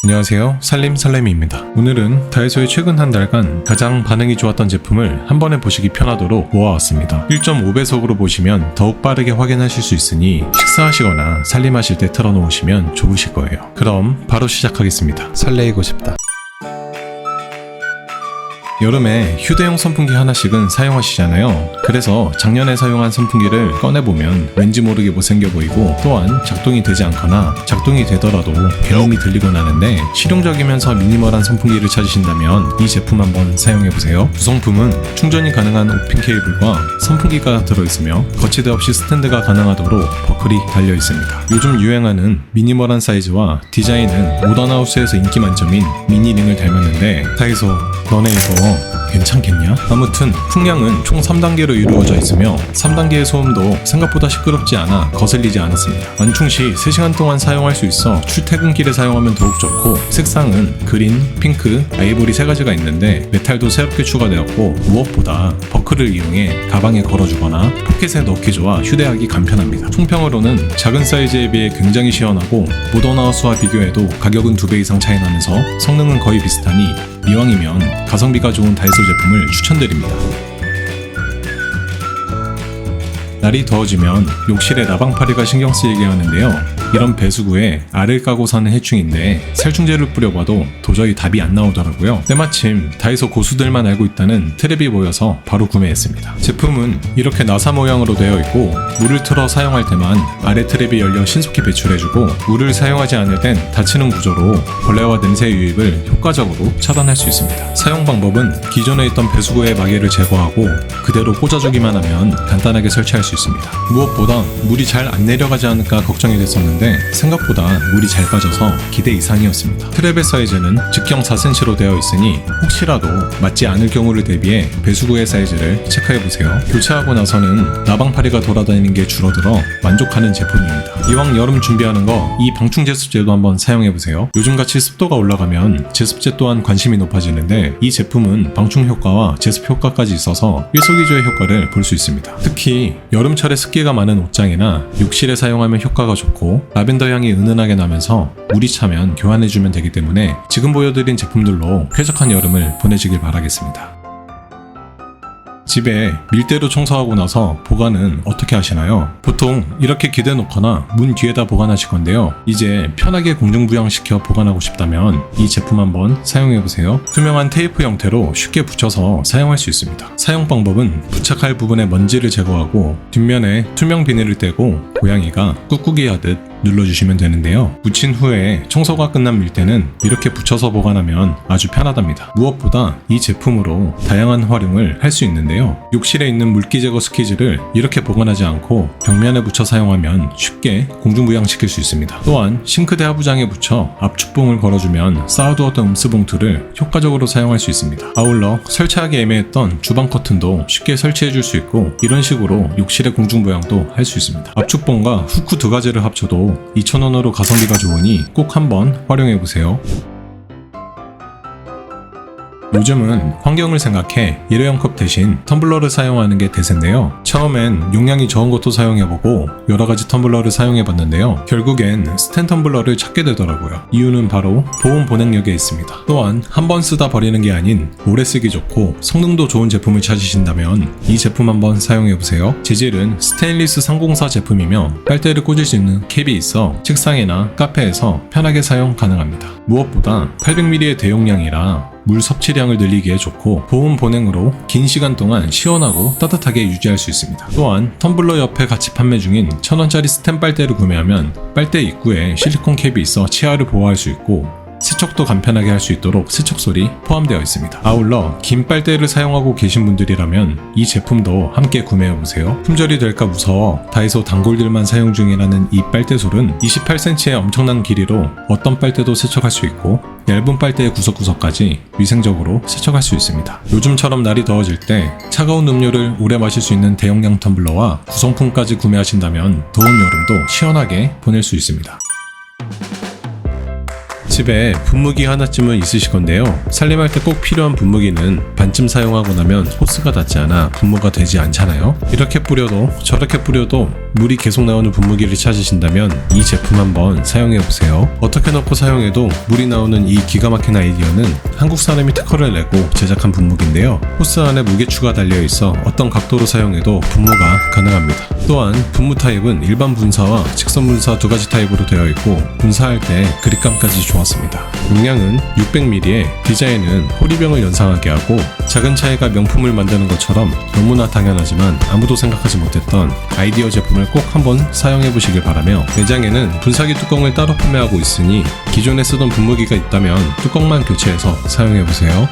안녕하세요, 살림입니다. 오늘은 다이소의 최근 한 달간 가장 반응이 좋았던 제품을 한 번에 보시기 편하도록 모아왔습니다. 1.5배속으로 보시면 더욱 빠르게 확인하실 수 있으니 식사하시거나 살림하실 때 틀어놓으시면 좋으실 거예요. 그럼 바로 시작하겠습니다. 설레이고 싶다. 여름에 휴대용 선풍기 하나씩은 사용하시잖아요. 그래서 작년에 사용한 선풍기를 꺼내보면 왠지 모르게 못생겨 보이고, 또한 작동이 되지 않거나 작동이 되더라도 괴음이 들리곤 하는데, 실용적이면서 미니멀한 선풍기를 찾으신다면 이 제품 한번 사용해보세요. 구성품은 충전이 가능한 오핀 케이블과 선풍기가 들어있으며 거치대 없이 스탠드가 가능하도록 버클이 달려있습니다. 요즘 유행하는 미니멀한 사이즈와 디자인은 모던하우스에서 인기 만점인 미니링을 닮았는데, 다이소 너네 이거 괜찮겠냐? 아무튼 풍량은 총 3단계로 이루어져 있으며 3단계의 소음도 생각보다 시끄럽지 않아 거슬리지 않았습니다. 완충 시 3시간 동안 사용할 수 있어 출퇴근길에 사용하면 더욱 좋고, 색상은 그린, 핑크, 아이보리 3가지가 있는데 메탈도 새롭게 추가되었고, 무엇보다 버클을 이용해 가방에 걸어주거나 포켓에 넣기 좋아 휴대하기 간편합니다. 총평으로는 작은 사이즈에 비해 굉장히 시원하고, 모던하우스와 비교해도 가격은 2배 이상 차이 나면서 성능은 거의 비슷하니 이왕이면 가성비가 좋은 다이소 제품을 추천드립니다. 날이 더워지면 욕실에 나방파리가 신경 쓰이게 하는데요. 이런 배수구에 알을 까고 사는 해충인데 살충제를 뿌려봐도 도저히 답이 안 나오더라고요. 때마침 다이소 고수들만 알고 있다는 트랩이 보여서 바로 구매했습니다. 제품은 이렇게 나사 모양으로 되어 있고, 물을 틀어 사용할 때만 아래 트랩이 열려 신속히 배출해주고, 물을 사용하지 않을 땐 닫히는 구조로 벌레와 냄새 유입을 효과적으로 차단할 수 있습니다. 사용 방법은 기존에 있던 배수구의 마개를 제거하고 그대로 꽂아주기만 하면 간단하게 설치할 수 있습니다. 무엇보다 물이 잘 안 내려가지 않을까 걱정이 됐었는데 생각보다 물이 잘 빠져서 기대 이상이었습니다. 트랩의 사이즈는 직경 4cm로 되어 있으니 혹시라도 맞지 않을 경우를 대비해 배수구의 사이즈를 체크해보세요. 교체하고 나서는 나방파리가 돌아다니는 게 줄어들어 만족하는 제품입니다. 이왕 여름 준비하는 거 이 방충 제습제도 한번 사용해보세요. 요즘같이 습도가 올라가면 제습제 또한 관심이 높아지는데, 이 제품은 방충 효과와 제습 효과까지 있어서 일석이조의 효과를 볼 수 있습니다. 특히 여름철에 습기가 많은 옷장이나 욕실에 사용하면 효과가 좋고, 라벤더 향이 은은하게 나면서 물이 차면 교환해주면 되기 때문에 지금 보여드린 제품들로 쾌적한 여름을 보내시길 바라겠습니다. 집에 밀대로 청소하고 나서 보관은 어떻게 하시나요? 보통 이렇게 기대 놓거나 문 뒤에다 보관하실 건데요. 이제 편하게 공중부양시켜 보관하고 싶다면 이 제품 한번 사용해보세요. 투명한 테이프 형태로 쉽게 붙여서 사용할 수 있습니다. 사용 방법은 부착할 부분의 먼지를 제거하고 뒷면에 투명 비닐을 떼고 고양이가 꾹꾹이 하듯 눌러주시면 되는데요. 붙인 후에 청소가 끝난 밀대는 이렇게 붙여서 보관하면 아주 편하답니다. 무엇보다 이 제품으로 다양한 활용을 할 수 있는데요. 욕실에 있는 물기 제거 스키즈를 이렇게 보관하지 않고 벽면에 붙여 사용하면 쉽게 공중부양시킬 수 있습니다. 또한 싱크대 하부장에 붙여 압축봉을 걸어주면 쌓아두었던 음스봉투를 효과적으로 사용할 수 있습니다. 아울러 설치하기 애매했던 주방 커튼도 쉽게 설치해줄 수 있고, 이런 식으로 욕실의 공중부양도 할 수 있습니다. 압축봉과 후크 2가지를 합쳐도 2,000원으로 가성비가 좋으니 꼭 한번 활용해보세요. 요즘은 환경을 생각해 일회용 컵 대신 텀블러를 사용하는 게 대세인데요. 처음엔 용량이 적은 것도 사용해보고 여러가지 텀블러를 사용해봤는데요. 결국엔 스텐 텀블러를 찾게 되더라고요. 이유는 바로 보온 보냉력에 있습니다. 또한 한 번 쓰다 버리는 게 아닌 오래 쓰기 좋고 성능도 좋은 제품을 찾으신다면 이 제품 한번 사용해보세요. 재질은 스테인리스 304 제품이며 빨대를 꽂을 수 있는 캡이 있어 책상이나 카페에서 편하게 사용 가능합니다. 무엇보다 800ml의 대용량이라 물 섭취량을 늘리기에 좋고, 보온 보냉으로 긴 시간 동안 시원하고 따뜻하게 유지할 수 있습니다. 또한 텀블러 옆에 같이 판매 중인 1,000원짜리 스텐 빨대를 구매하면 빨대 입구에 실리콘 캡이 있어 치아를 보호할 수 있고, 세척도 간편하게 할 수 있도록 세척솔이 포함되어 있습니다. 아울러 긴 빨대를 사용하고 계신 분들이라면 이 제품도 함께 구매해보세요. 품절이 될까 무서워 다이소 단골들만 사용 중이라는 이 빨대솔은 28cm의 엄청난 길이로 어떤 빨대도 세척할 수 있고, 얇은 빨대의 구석구석까지 위생적으로 세척할 수 있습니다. 요즘처럼 날이 더워질 때 차가운 음료를 오래 마실 수 있는 대용량 텀블러와 구성품까지 구매하신다면 더운 여름도 시원하게 보낼 수 있습니다. 집에 분무기 하나쯤은 있으실 건데요. 살림할 때 꼭 필요한 분무기는 반쯤 사용하고 나면 호스가 닿지 않아 분무가 되지 않잖아요. 이렇게 뿌려도 저렇게 뿌려도 물이 계속 나오는 분무기를 찾으신다면 이 제품 한번 사용해보세요. 어떻게 넣고 사용해도 물이 나오는 이 기가 막힌 아이디어는 한국 사람이 특허를 내고 제작한 분무기인데요. 호스 안에 무게추가 달려있어 어떤 각도로 사용해도 분무가 가능합니다. 또한 분무 타입은 일반 분사와 직선 분사 두 가지 타입으로 되어 있고 분사할 때 그립감까지 좋았습니다. 용량은 600ml에 디자인은 호리병을 연상하게 하고 작은 차이가 명품을 만드는 것처럼 너무나 당연하지만 아무도 생각하지 못했던 아이디어 제품을 꼭 한번 사용해 보시길 바라며 매장에는 분사기 뚜껑을 따로 판매하고 있으니 기존에 쓰던 분무기가 있다면 뚜껑만 교체해서 사용해 보세요.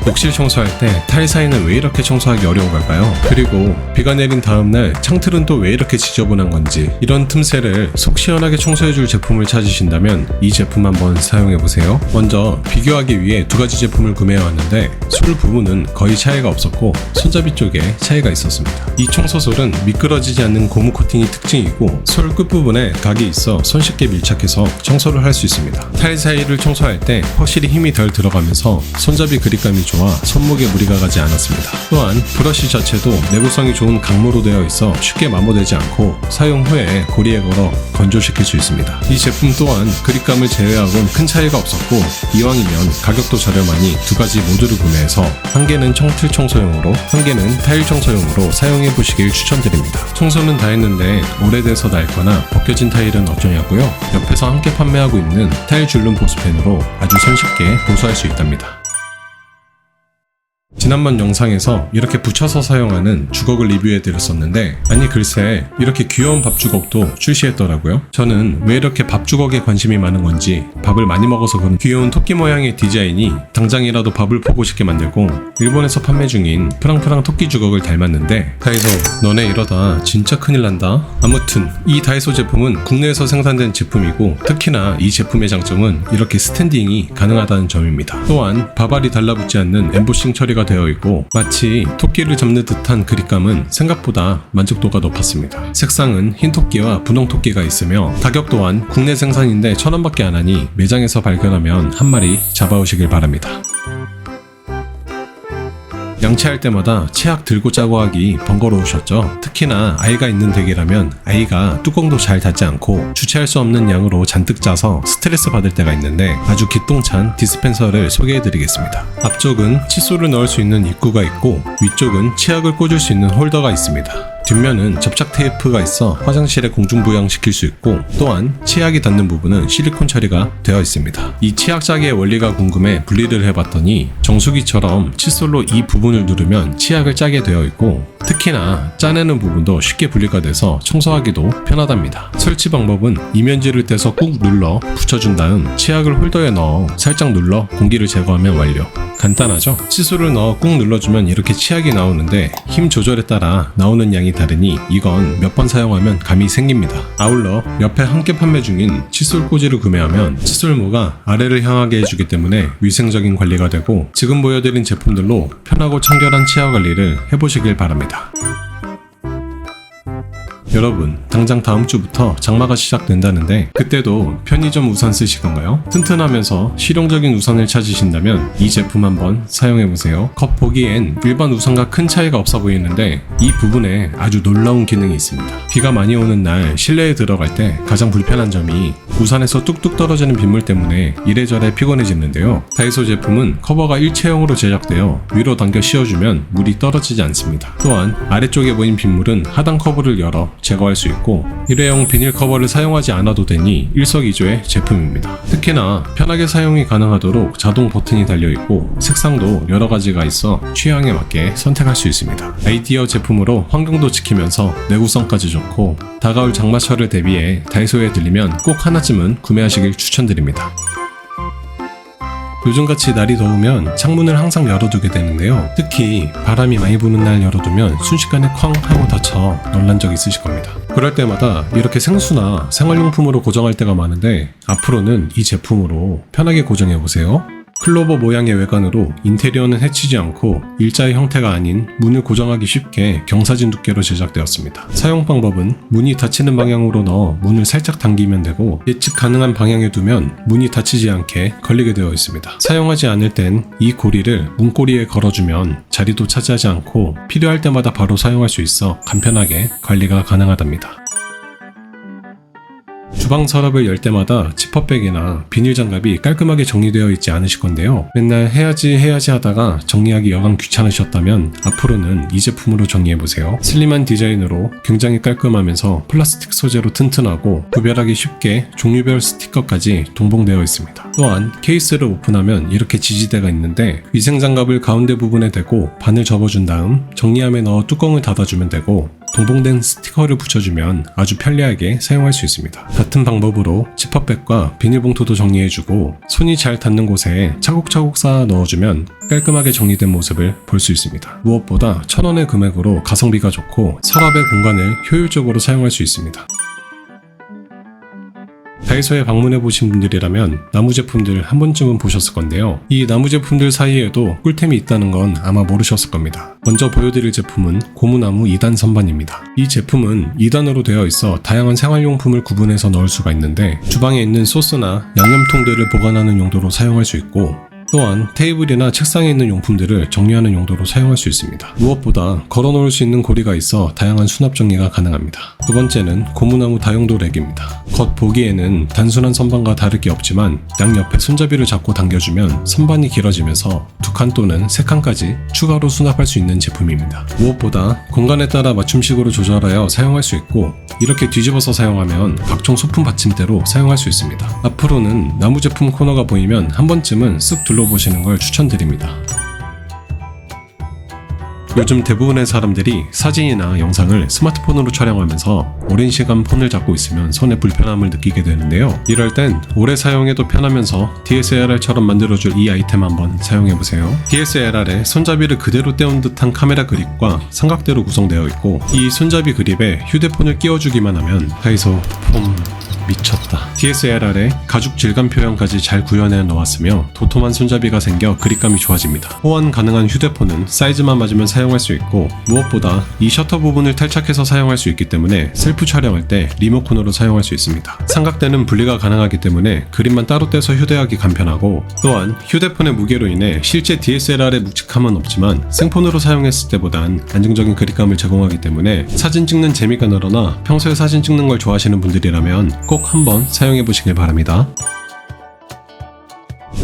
욕실 청소할 때 타일 사이는 왜 이렇게 청소하기 어려운 걸까요? 그리고 비가 내린 다음날 창틀은 또 왜 이렇게 지저분한 건지 이런 틈새를 속 시원하게 청소해줄 제품을 찾으신다면 이 제품 한번 사용해보세요. 먼저 비교하기 위해 두 가지 제품을 구매해왔는데 솔 부분은 거의 차이가 없었고 손잡이 쪽에 차이가 있었습니다. 이 청소솔은 미끄러지지 않는 고무 코팅이 특징이고 솔 끝부분에 각이 있어 손쉽게 밀착해서 청소를 할 수 있습니다. 타일 사이를 청소할 때 확실히 힘이 덜 들어가면서 손잡이 그립감이 좋아 손목에 무리가 가지 않았습니다. 또한 브러쉬 자체도 내구성이 좋은 강모로 되어 있어 쉽게 마모되지 않고 사용 후에 고리에 걸어 건조시킬 수 있습니다. 이 제품 또한 그립감을 제외하고는 큰 차이가 없었고 이왕이면 가격도 저렴하니 두 가지 모두를 구매해서 한 개는 청틀 청소용으로 한 개는 타일 청소용으로 사용해 보시길 추천드립니다. 청소는 다 했는데 오래돼서 낡거나 벗겨진 타일은 어쩌냐고요? 옆에서 함께 판매하고 있는 타일 줄눈 보습펜으로 아주 손쉽게 보수할 수 있답니다. 지난번 영상에서 이렇게 붙여서 사용하는 주걱을 리뷰해드렸었는데 아니 글쎄 이렇게 귀여운 밥주걱도 출시했더라고요. 저는 왜 이렇게 밥주걱에 관심이 많은 건지 밥을 많이 먹어서 그런 귀여운 토끼 모양의 디자인이 당장이라도 밥을 보고 싶게 만들고 일본에서 판매 중인 프랑프랑 토끼 주걱을 닮았는데 다이소 너네 이러다 진짜 큰일 난다. 아무튼 이 다이소 제품은 국내에서 생산된 제품이고 특히나 이 제품의 장점은 이렇게 스탠딩이 가능하다는 점입니다. 또한 밥알이 달라붙지 않는 엠보싱 처리가 되어 있고 마치 토끼를 잡는 듯한 그립감은 생각보다 만족도가 높았습니다. 색상은 흰 토끼와 분홍 토끼가 있으며 가격 또한 국내 생산인데 1,000원밖에 안 하니 매장에서 발견하면 한 마리 잡아오시길 바랍니다. 양치할 때마다 치약 들고 짜고 하기 번거로우셨죠? 특히나 아이가 있는 댁이라면 아이가 뚜껑도 잘 닫지 않고 주체할 수 없는 양으로 잔뜩 짜서 스트레스 받을 때가 있는데 아주 기똥찬 디스펜서를 소개해드리겠습니다. 앞쪽은 칫솔을 넣을 수 있는 입구가 있고 위쪽은 치약을 꽂을 수 있는 홀더가 있습니다. 뒷면은 접착 테이프가 있어 화장실에 공중부양시킬 수 있고 또한 치약이 닿는 부분은 실리콘 처리가 되어 있습니다. 이 치약 짜기의 원리가 궁금해 분리를 해봤더니 정수기처럼 칫솔로 이 부분을 누르면 치약을 짜게 되어 있고 특히나 짜내는 부분도 쉽게 분리가 돼서 청소하기도 편하답니다. 설치 방법은 이면지를 떼서 꾹 눌러 붙여준 다음 치약을 홀더에 넣어 살짝 눌러 공기를 제거하면 완료. 간단하죠? 칫솔을 넣어 꾹 눌러주면 이렇게 치약이 나오는데 힘 조절에 따라 나오는 양이 다르니 이건 몇 번 사용하면 감이 생깁니다. 아울러 옆에 함께 판매 중인 칫솔 꽂이를 구매하면 칫솔모가 아래를 향하게 해주기 때문에 위생적인 관리가 되고 지금 보여드린 제품들로 편하고 청결한 치아 관리를 해보시길 바랍니다. 여러분, 당장 다음 주부터 장마가 시작된다는데 그때도 편의점 우산 쓰실 건가요? 튼튼하면서 실용적인 우산을 찾으신다면 이 제품 한번 사용해보세요. 겉 보기엔 일반 우산과 큰 차이가 없어 보이는데 이 부분에 아주 놀라운 기능이 있습니다. 비가 많이 오는 날 실내에 들어갈 때 가장 불편한 점이 우산에서 뚝뚝 떨어지는 빗물 때문에 이래저래 피곤해지는데요. 다이소 제품은 커버가 일체형으로 제작되어 위로 당겨 씌워주면 물이 떨어지지 않습니다. 또한 아래쪽에 보인 빗물은 하단 커버를 열어 제거할 수 있고 일회용 비닐 커버를 사용하지 않아도 되니 일석이조의 제품입니다. 특히나 편하게 사용이 가능하도록 자동 버튼이 달려있고 색상도 여러 가지가 있어 취향에 맞게 선택할 수 있습니다. 아이디어 제품으로 환경도 지키면서 내구성까지 좋고 다가올 장마철을 대비해 다이소에 들리면 꼭 하나쯤은 구매하시길 추천드립니다. 요즘같이 날이 더우면 창문을 항상 열어두게 되는데요. 특히 바람이 많이 부는 날 열어두면 순식간에 쾅 하고 닫혀 놀란 적 있으실 겁니다. 그럴 때마다 이렇게 생수나 생활용품으로 고정할 때가 많은데 앞으로는 이 제품으로 편하게 고정해보세요. 클로버 모양의 외관으로 인테리어는 해치지 않고 일자의 형태가 아닌 문을 고정하기 쉽게 경사진 두께로 제작되었습니다. 사용 방법은 문이 닫히는 방향으로 넣어 문을 살짝 당기면 되고 예측 가능한 방향에 두면 문이 닫히지 않게 걸리게 되어 있습니다. 사용하지 않을 땐 이 고리를 문고리에 걸어주면 자리도 차지하지 않고 필요할 때마다 바로 사용할 수 있어 간편하게 관리가 가능하답니다. 주방 서랍을 열 때마다 지퍼백이나 비닐 장갑이 깔끔하게 정리되어 있지 않으실 건데요. 맨날 해야지 하다가 정리하기 여간 귀찮으셨다면 앞으로는 이 제품으로 정리해보세요. 슬림한 디자인으로 굉장히 깔끔하면서 플라스틱 소재로 튼튼하고 구별하기 쉽게 종류별 스티커까지 동봉되어 있습니다. 또한 케이스를 오픈하면 이렇게 지지대가 있는데 위생장갑을 가운데 부분에 대고 반을 접어준 다음 정리함에 넣어 뚜껑을 닫아주면 되고 동봉된 스티커를 붙여주면 아주 편리하게 사용할 수 있습니다. 같은 방법으로 지퍼백과 비닐봉투도 정리해주고 손이 잘 닿는 곳에 차곡차곡 쌓아 넣어주면 깔끔하게 정리된 모습을 볼 수 있습니다. 무엇보다 1,000원의 금액으로 가성비가 좋고 서랍의 공간을 효율적으로 사용할 수 있습니다. 다이소에 방문해보신 분들이라면 나무 제품들 한 번쯤은 보셨을 건데요. 이 나무 제품들 사이에도 꿀템이 있다는 건 아마 모르셨을 겁니다. 먼저 보여드릴 제품은 고무나무 2단 선반입니다. 이 제품은 2단으로 되어 있어 다양한 생활용품을 구분해서 넣을 수가 있는데 주방에 있는 소스나 양념통들을 보관하는 용도로 사용할 수 있고 또한 테이블이나 책상에 있는 용품들을 정리하는 용도로 사용할 수 있습니다. 무엇보다 걸어놓을 수 있는 고리가 있어 다양한 수납 정리가 가능합니다. 두 번째는 고무나무 다용도 렉입니다. 겉 보기에는 단순한 선반과 다를 게 없지만 양옆에 손잡이를 잡고 당겨주면 선반이 길어지면서 2칸 또는 3칸까지 추가로 수납할 수 있는 제품입니다. 무엇보다 공간에 따라 맞춤식으로 조절하여 사용할 수 있고 이렇게 뒤집어서 사용하면 각종 소품 받침대로 사용할 수 있습니다. 앞으로는 나무 제품 코너가 보이면 한 번쯤은 쓱 둘러보시는 걸 추천드립니다. 요즘 대부분의 사람들이 사진이나 영상을 스마트폰으로 촬영하면서 오랜 시간 폰을 잡고 있으면 손에 불편함을 느끼게 되는데요. 이럴 땐 오래 사용해도 편하면서 DSLR처럼 만들어줄 이 아이템 한번 사용해보세요. DSLR에 손잡이를 그대로 떼온 듯한 카메라 그립과 삼각대로 구성되어 있고 이 손잡이 그립에 휴대폰을 끼워주기만 하면 다이소 폼 미쳤다. DSLR에 가죽 질감 표현까지 잘 구현해 놓았으며 도톰한 손잡이가 생겨 그립감이 좋아집니다. 호환 가능한 휴대폰은 사이즈만 맞으면 사용할 수 있고 무엇보다 이 셔터 부분을 탈착해서 사용할 수 있기 때문에 셀프 촬영할 때 리모컨으로 사용할 수 있습니다. 삼각대는 분리가 가능하기 때문에 그립만 따로 떼서 휴대하기 간편하고 또한 휴대폰의 무게로 인해 실제 DSLR의 묵직함은 없지만 생폰으로 사용했을 때보단 안정적인 그립감을 제공하기 때문에 사진 찍는 재미가 늘어나 평소에 사진 찍는 걸 좋아하시는 분들이라면 꼭 한번 사용해 보시길 바랍니다.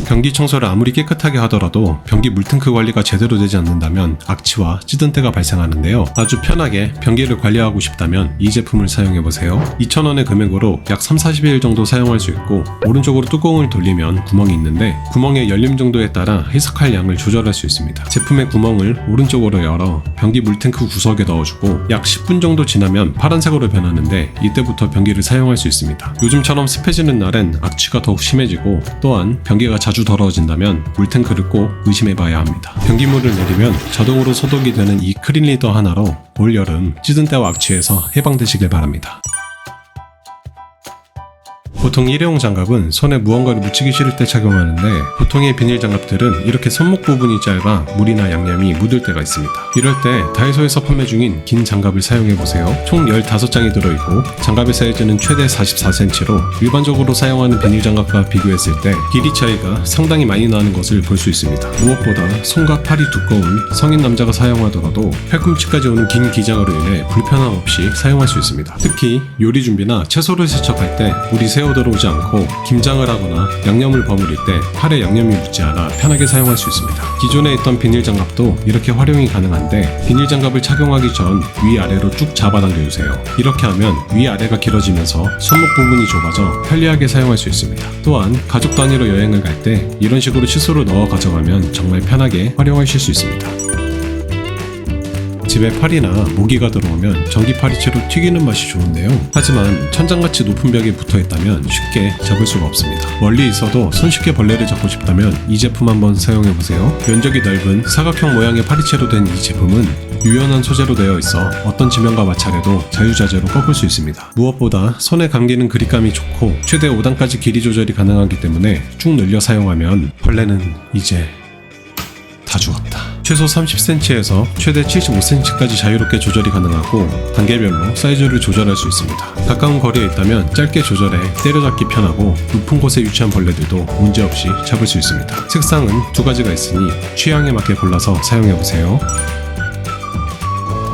변기 청소를 아무리 깨끗하게 하더라도 변기 물탱크 관리가 제대로 되지 않는다면 악취와 찌든 때가 발생하는데요. 아주 편하게 변기를 관리하고 싶다면 이 제품을 사용해보세요. 2,000원의 금액으로 약 3-40일 정도 사용할 수 있고 오른쪽으로 뚜껑을 돌리면 구멍이 있는데 구멍의 열림 정도에 따라 해석할 양을 조절할 수 있습니다. 제품의 구멍을 오른쪽으로 열어 변기 물탱크 구석에 넣어주고 약 10분 정도 지나면 파란색으로 변하는데 이때부터 변기를 사용할 수 있습니다. 요즘처럼 습해지는 날엔 악취가 더욱 심해지고 또한 변기가 자주 더러워진다면 물탱크를 꼭 의심해봐야 합니다. 변기물을 내리면 자동으로 소독이 되는 이 클린리더 하나로 올여름 찌든 때와 악취에서 해방되시길 바랍니다. 보통 일회용 장갑은 손에 무언가를 묻히기 싫을 때 착용하는데 보통의 비닐 장갑들은 이렇게 손목 부분이 짧아 물이나 양념이 묻을 때가 있습니다. 이럴 때 다이소에서 판매 중인 긴 장갑을 사용해보세요. 총 15장이 들어있고 장갑의 사이즈는 최대 44cm로 일반적으로 사용하는 비닐 장갑과 비교했을 때 길이 차이가 상당히 많이 나는 것을 볼 수 있습니다. 무엇보다 손과 팔이 두꺼운 성인 남자가 사용하더라도 팔꿈치까지 오는 긴 기장으로 인해 불편함 없이 사용할 수 있습니다. 특히 요리 준비나 채소를 세척할 때 물이 새어 들어오지 않고 김장을 하거나 양념을 버무릴 때 팔에 양념이 묻지 않아 편하게 사용할 수 있습니다. 기존에 있던 비닐 장갑도 이렇게 활용이 가능한데 비닐 장갑을 착용하기 전 위아래로 쭉 잡아당겨주세요. 이렇게 하면 위아래가 길어지면서 손목 부분이 좁아져 편리하게 사용할 수 있습니다. 또한 가족 단위로 여행을 갈 때 이런 식으로 칫솔을 넣어 가져가면 정말 편하게 활용하실 수 있습니다. 집에 파리나 모기가 들어오면 전기 파리채로 튀기는 맛이 좋은데요. 하지만 천장같이 높은 벽에 붙어있다면 쉽게 잡을 수가 없습니다. 멀리 있어도 손쉽게 벌레를 잡고 싶다면 이 제품 한번 사용해보세요. 면적이 넓은 사각형 모양의 파리채로 된 이 제품은 유연한 소재로 되어 있어 어떤 지면과 마찰에도 자유자재로 꺾을 수 있습니다. 무엇보다 손에 감기는 그립감이 좋고 최대 5단까지 길이 조절이 가능하기 때문에 쭉 늘려 사용하면 벌레는 이제 다 죽었다. 최소 30cm에서 최대 75cm까지 자유롭게 조절이 가능하고 단계별로 사이즈를 조절할 수 있습니다. 가까운 거리에 있다면 짧게 조절해 때려잡기 편하고 높은 곳에 위치한 벌레들도 문제없이 잡을 수 있습니다. 색상은 두 가지가 있으니 취향에 맞게 골라서 사용해보세요.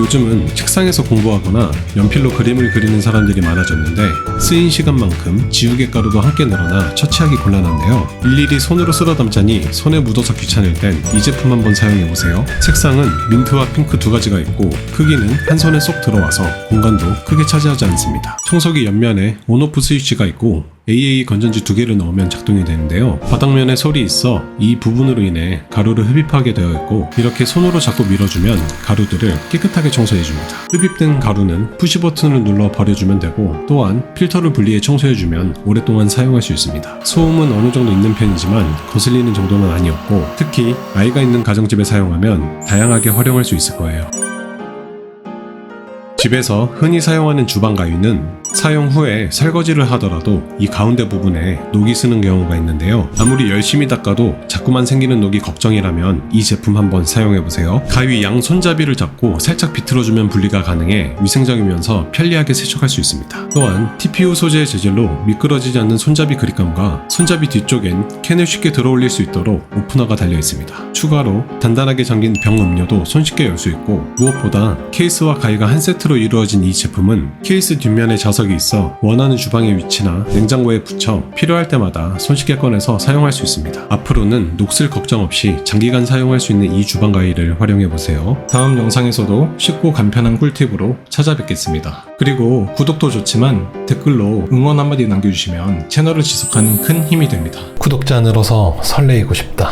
요즘은 책상에서 공부하거나 연필로 그림을 그리는 사람들이 많아졌는데 쓰인 시간만큼 지우개 가루도 함께 늘어나 처치하기 곤란한데요. 일일이 손으로 쓸어 담자니 손에 묻어서 귀찮을 땐 이 제품 한번 사용해보세요. 색상은 민트와 핑크 두 가지가 있고 크기는 한 손에 쏙 들어와서 공간도 크게 차지하지 않습니다. 청소기 옆면에 온오프 스위치가 있고 AA 건전지 두 개를 넣으면 작동이 되는데요. 바닥면에 솔이 있어 이 부분으로 인해 가루를 흡입하게 되어 있고 이렇게 손으로 잡고 밀어주면 가루들을 깨끗하게 청소해줍니다. 흡입된 가루는 푸시 버튼을 눌러 버려주면 되고 또한 필터를 분리해 청소해주면 오랫동안 사용할 수 있습니다. 소음은 어느 정도 있는 편이지만 거슬리는 정도는 아니었고 특히 아이가 있는 가정집에 사용하면 다양하게 활용할 수 있을 거예요. 집에서 흔히 사용하는 주방 가위는 사용 후에 설거지를 하더라도 이 가운데 부분에 녹이 쓰는 경우가 있는데요. 아무리 열심히 닦아도 자꾸만 생기는 녹이 걱정이라면 이 제품 한번 사용해보세요. 가위 양 손잡이를 잡고 살짝 비틀어주면 분리가 가능해 위생적이면서 편리하게 세척할 수 있습니다. 또한 TPU 소재의 재질로 미끄러지지 않는 손잡이 그립감과 손잡이 뒤쪽엔 캔을 쉽게 들어올릴 수 있도록 오프너가 달려 있습니다. 추가로 단단하게 잠긴 병 음료도 손쉽게 열 수 있고 무엇보다 케이스와 가위가 한 세트로 이루어진 이 제품은 케이스 뒷면에 자석이 있어 원하는 주방의 위치나 냉장고에 붙여 필요할 때마다 손쉽게 꺼내서 사용할 수 있습니다. 앞으로는 녹슬 걱정 없이 장기간 사용할 수 있는 이 주방 가위를 활용해보세요. 다음 영상에서도 쉽고 간편한 꿀팁으로 찾아뵙겠습니다. 그리고 구독도 좋지만 댓글로 응원 한마디 남겨주시면 채널을 지속하는 큰 힘이 됩니다. 구독자 늘어서 설레이고 싶다.